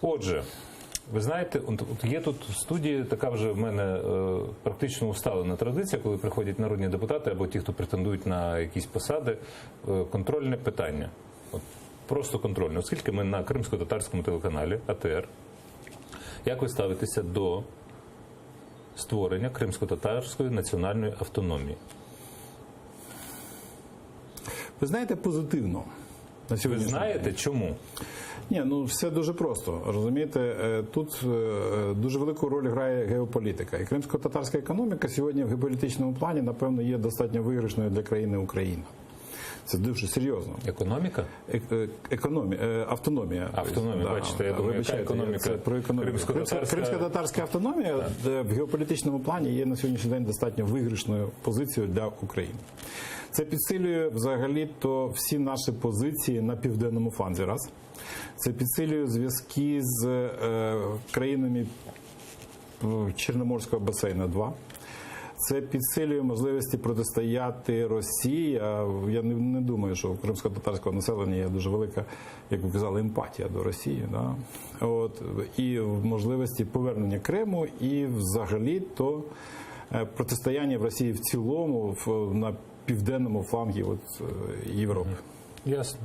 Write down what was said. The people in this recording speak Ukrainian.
Отже, ви знаєте, от є тут в студії така вже в мене практично усталена традиція, коли приходять народні депутати або ті, хто претендують на якісь посади, контрольне питання. От, просто контрольне. Оскільки ми на кримсько-татарському телеканалі АТР, як ви ставитеся до створення кримсько-татарської національної автономії? Ви знаєте, позитивно. Ви знаєте, чому? Ні, ну все дуже просто. Розумієте, тут дуже велику роль грає геополітика. І кримсько-татарська економіка сьогодні в геополітичному плані, напевно, є достатньо виграшною для країни Україна. Це дуже серйозно. Економіка? Автономія. Автономія, да, бачите, я думаю, яка економіка? Це про економіку. Кримсько-татарська автономія в геополітичному плані є на сьогоднішній день достатньо виграшною позицією для України. Це підсилює взагалі-то всі наші позиції на південному фланзі, раз. Це підсилює зв'язки з країнами Чорноморського басейну, два. Це підсилює можливості протистояти Росії. Я не думаю, що у кримсько-татарського населення є дуже велика, як ви казали, емпатія до Росії. Да? От, і можливості повернення Криму, і взагалі-то протистояння в Росії в цілому на південному флангі Європи. Ясно.